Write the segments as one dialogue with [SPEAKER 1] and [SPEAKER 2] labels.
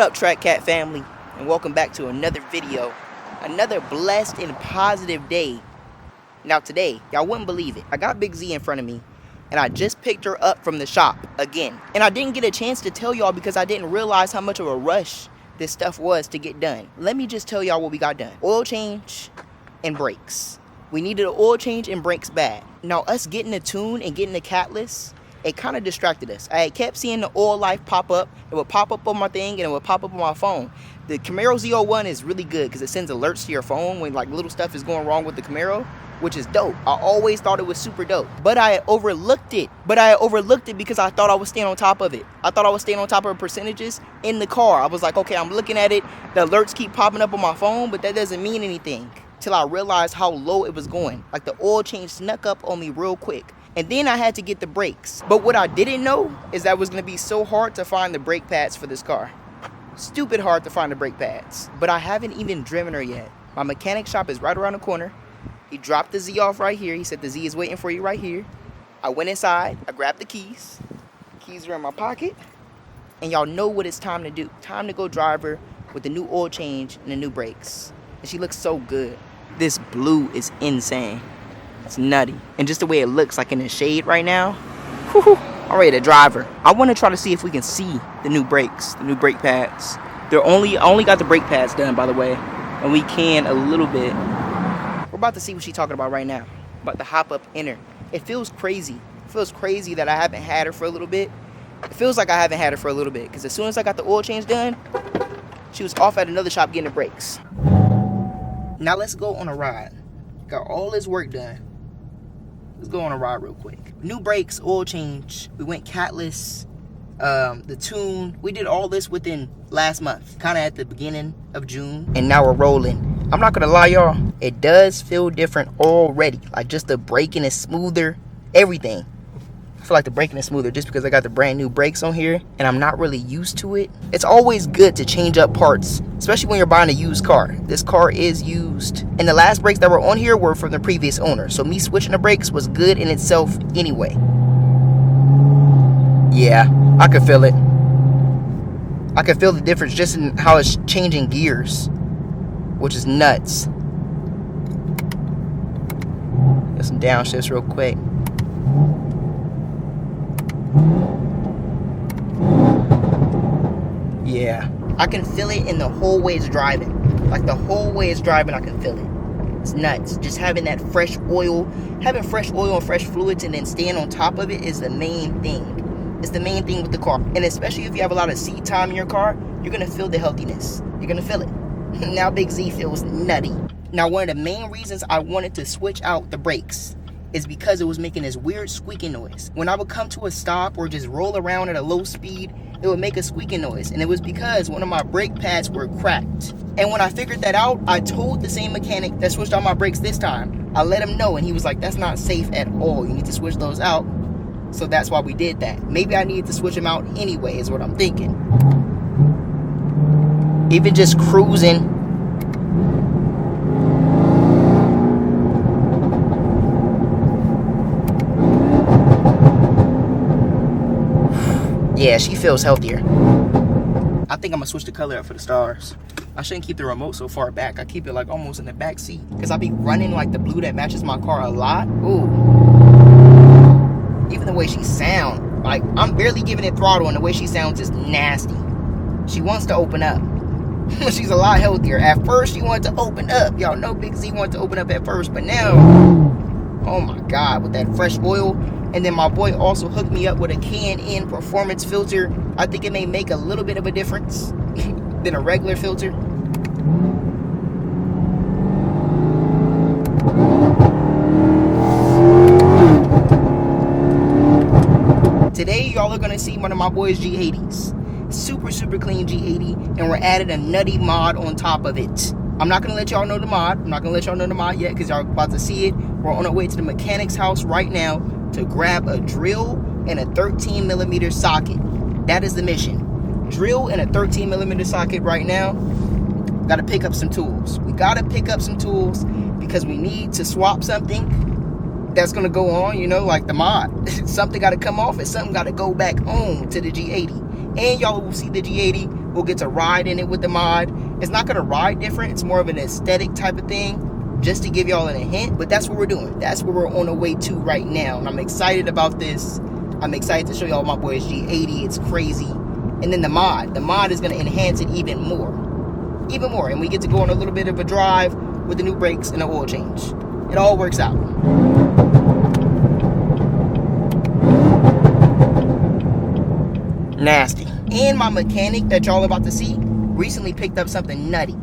[SPEAKER 1] up, Track Cat family, and welcome back to another video. Another blessed and positive day. Now today, y'all wouldn't believe it, I got Big Z in front of me, and I just picked her up from the shop again. And I didn't get a chance to tell y'all because I didn't realize how much of a rush this stuff was to get done. Let me just tell y'all what we got done. Oil change and brakes. We needed an oil change and brakes bad. Now us getting the tune and getting the catalyst, it kind of distracted us. I kept seeing the oil life pop up. It would pop up on my thing and it would pop up on my phone. The Camaro ZL1 is really good because it sends alerts to your phone when like little stuff is going wrong with the Camaro, which is dope. I always thought it was super dope, but I overlooked it. Because I thought I was staying on top of it. I thought I was staying on top of percentages in the car. I was like, okay, I'm looking at it. The alerts keep popping up on my phone, but that doesn't mean anything till I realized how low it was going. Like the oil change snuck up on me real quick. And then I had to get the brakes. But what I didn't know is that it was gonna be so hard to find the brake pads for this car. Stupid hard to find the brake pads. But I haven't even driven her yet. My mechanic shop is right around the corner. He dropped the Z off right here. He said the Z is waiting for you right here. I went inside, I grabbed the keys. Keys are in my pocket. And y'all know what it's time to do. Time to go drive her with the new oil change and the new brakes. And she looks so good. This blue is insane. It's nutty. And just the way it looks like in the shade right now. Whew, I'm ready to drive her. I want to try to see if we can see the new brakes, the new brake pads. I only got the brake pads done, by the way. And we can a little bit. We're about to see what she's talking about right now. About to hop up in her. It feels crazy. It feels crazy that I haven't had her for a little bit. It feels like I haven't had her for a little bit. Because as soon as I got the oil change done, she was off at another shop getting the brakes. Now let's go on a ride. Got all this work done. Let's go on a ride real quick. New brakes, oil change. We went catless. The tune. We did all this within last month. Kind of at the beginning of June. And now we're rolling. I'm not going to lie, y'all. It does feel different already. Like just the braking is smoother. Everything. I feel like the braking is smoother just because I got the brand new brakes on here. And I'm not really used to it. It's always good to change up parts. Especially when you're buying a used car. This car is used. And the last brakes that were on here were from the previous owner. So me switching the brakes was good in itself anyway. Yeah, I could feel it. I could feel the difference just in how it's changing gears. Which is nuts. Get some downshifts real quick. Yeah, I can feel it in the whole way it's driving. Like the whole way it's driving, I can feel it. It's nuts. Just having that fresh oil, having fresh oil and fresh fluids and then staying on top of it is the main thing. It's the main thing with the car. And especially if you have a lot of seat time in your car, you're going to feel the healthiness. You're going to feel it. Now Big Z feels nutty. Now one of the main reasons I wanted to switch out the brakes is because it was making this weird squeaking noise. When I would come to a stop or just roll around at a low speed, it would make a squeaking noise. And it was because one of my brake pads were cracked. And when I figured that out, I told the same mechanic that switched out my brakes this time. I let him know and he was like, that's not safe at all. You need to switch those out. So that's why we did that. Maybe I needed to switch them out anyway is what I'm thinking. Even just cruising. Yeah, she feels healthier. I think I'm gonna switch the color up for the stars. I shouldn't keep the remote so far back. I keep it like almost in the back seat. Because I be running like the blue that matches my car a lot. Ooh. Even the way she sounds. Like, I'm barely giving it throttle and the way she sounds is nasty. She wants to open up. She's a lot healthier. At first, she wanted to open up. Y'all know Big Z wanted to open up at first. But now, oh my God, with that fresh oil. And then my boy also hooked me up with a K&N performance filter. I think it may make a little bit of a difference than a regular filter. Today, y'all are going to see one of my boy's G80s. Super clean G80. And we're adding a nutty mod on top of it. I'm not going to let y'all know the mod. I'm not going to let y'all know the mod yet because y'all about to see it. We're on our way to the mechanic's house right now to grab a drill and a 13mm socket. That is the mission. Drill and a 13mm socket right now. Gotta pick up some tools. We gotta pick up some tools because we need to swap something that's gonna go on, you know, like the mod. Something gotta come off and something gotta go back on to the G80. And y'all will see the G80 we'll get to ride in it with the mod. It's not gonna ride different, it's more of an aesthetic type of thing, just to give y'all a hint. But that's what we're doing. That's what we're on the way to right now. And I'm excited about this. I'm excited to show y'all my boy's G80. It's crazy. And then the mod is gonna enhance it even more. And we get to go on a little bit of a drive with the new brakes and the oil change. It all works out. Nasty. And my mechanic that y'all about to see recently picked up something nutty.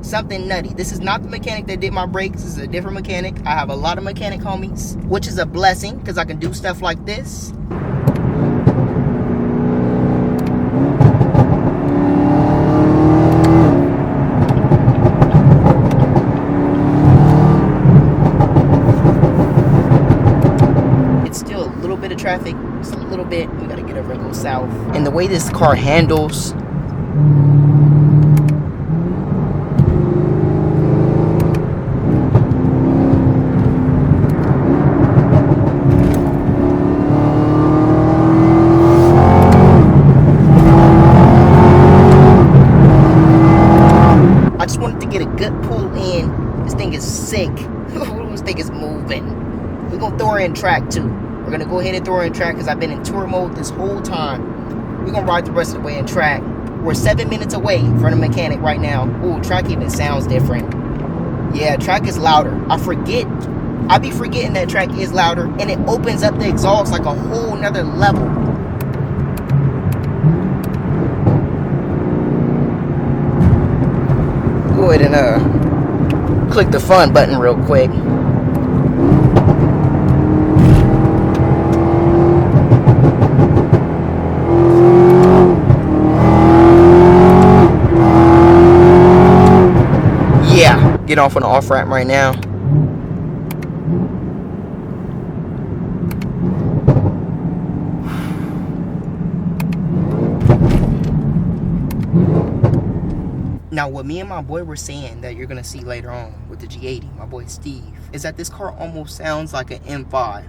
[SPEAKER 1] This is not the mechanic that did my brakes. This is a different mechanic. I have a lot of mechanic homies, which is a blessing because I can do stuff like this. Traffic, just a little bit. We gotta get over and go south. And the way this car handles, I just wanted to get a good pull in. This thing is sick. This thing is moving. We're gonna throw her in track too. We're gonna go ahead and throw her in track because I've been in tour mode this whole time. We're gonna ride the rest of the way in track. We're 7 minutes away from the mechanic right now. Ooh, track even sounds different. Yeah, track is louder. I be forgetting that track is louder, and it opens up the exhaust like a whole nother level. Go ahead and click the fun button real quick. Get off on the off ramp right now. Now, what me and my boy were saying that you're gonna see later on with the G80, my boy Steve, is that this car almost sounds like an M5.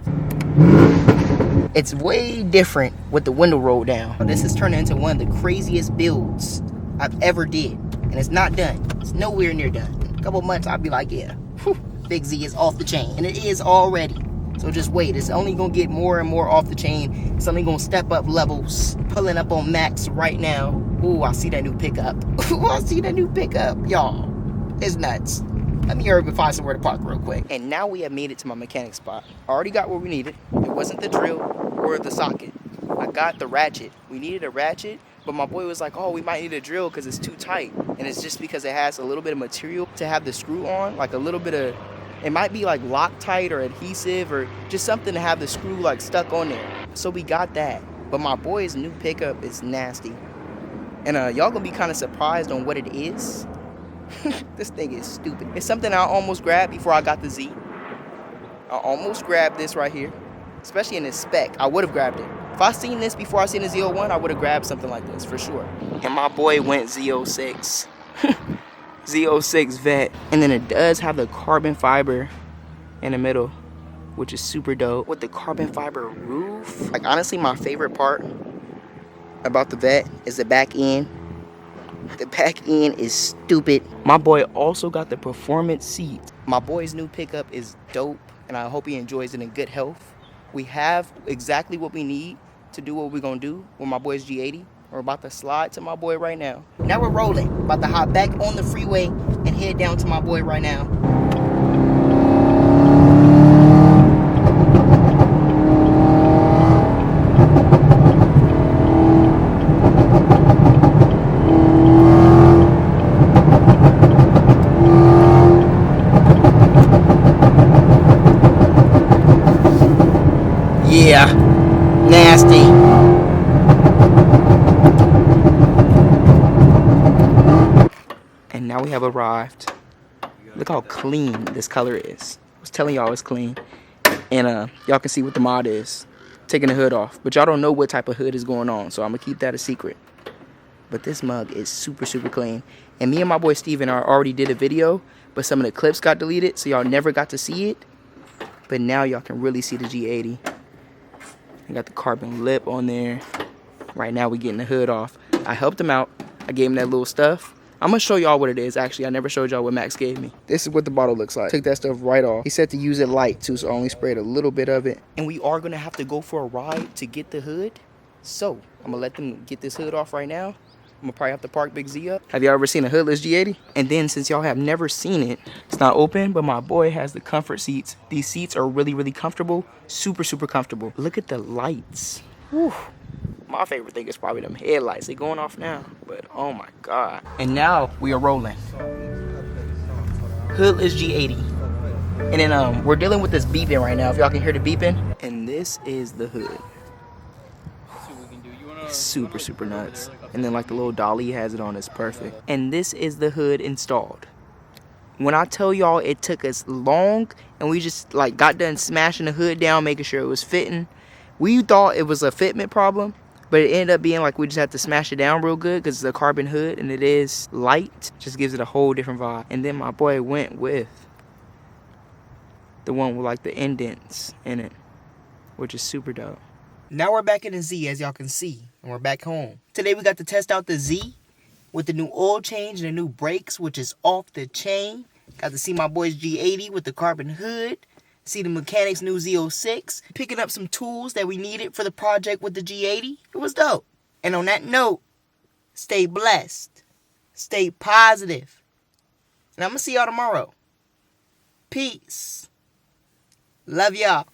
[SPEAKER 1] It's way different with the window rolled down. This is turning into one of the craziest builds I've ever did, and it's not done. It's nowhere near done. Couple months I'll be like, yeah, whew, Big Z is off the chain, and it is already. So just wait, it's only gonna get more and more off the chain. It's only gonna step up levels. Pulling up on max right now. Ooh, I see that new pickup. Ooh, I see that new pickup, y'all. It's nuts. Let me hurry up and find somewhere to park real quick. And now we have made it to my mechanic spot. I already got what we needed. It wasn't the drill or the socket. I got the ratchet. We needed a ratchet, but my boy was like, oh, we might need a drill because it's too tight. And it's just because it has a little bit of material to have the screw on, like a little bit of, it might be like Loctite or adhesive or just something to have the screw like stuck on there. So we got that. But my boy's new pickup is nasty. And y'all gonna be kind of surprised on what it is. This thing is stupid. It's something I almost grabbed before I got the Z. I almost grabbed this right here, especially in this spec. I would have grabbed it. If I seen this before I seen the ZL1, I would have grabbed something like this for sure. And my boy went Z06. Z06 Vet. And then it does have the carbon fiber in the middle, which is super dope. With the carbon fiber roof. Like honestly, my favorite part about the Vet is the back end. The back end is stupid. My boy also got the performance seat. My boy's new pickup is dope, and I hope he enjoys it in good health. We have exactly what we need to do what we're gonna do with my boy's G80. We're about to slide to my boy right now. Now we're rolling. About to hop back on the freeway and head down to my boy right now. Yeah, nasty. And now we have arrived. Look how clean this color is. I was telling y'all it's clean. And y'all can see what the mod is. Taking the hood off. But y'all don't know what type of hood is going on, so I'm gonna keep that a secret. But this mug is super, super clean. And me and my boy Steven already did a video, but some of the clips got deleted, so y'all never got to see it. But now y'all can really see the G80. I got the carbon lip on there. Right now we getting the hood off. I helped him out. I gave him that little stuff. I'm gonna show y'all what it is. Actually, I never showed y'all what Max gave me. This is what the bottle looks like. Took that stuff right off. He said to use it light too, so I only sprayed a little bit of it. And we are gonna have to go for a ride to get the hood. So I'm gonna let them get this hood off right now. I'm gonna probably have to park Big Z up. Have y'all ever seen a hoodless G80? And then since y'all have never seen it, it's not open, but my boy has the comfort seats. These seats are really, really comfortable. Super, super comfortable. Look at the lights. Whew. My favorite thing is probably them headlights. They going off now, but oh my God. And now we are rolling. Hoodless G80. And then we're dealing with this beeping right now, if y'all can hear the beeping. And this is the hood. Super, super nuts. And then like the little dolly has it on, it's perfect. And this is the hood installed. When I tell y'all it took us long and we just like got done smashing the hood down, making sure it was fitting. We thought it was a fitment problem, but it ended up being like we just had to smash it down real good because it's a carbon hood and it is light. Just gives it a whole different vibe. And then my boy went with the one with like the indents in it, which is super dope. Now we're back in the Z, as y'all can see, and we're back home. Today we got to test out the Z with the new oil change and the new brakes, which is off the chain. Got to see my boy's G80 with the carbon hood. See the mechanics' new Z06. Picking up some tools that we needed for the project with the G80. It was dope. And on that note, stay blessed. Stay positive. And I'm going to see y'all tomorrow. Peace. Love y'all.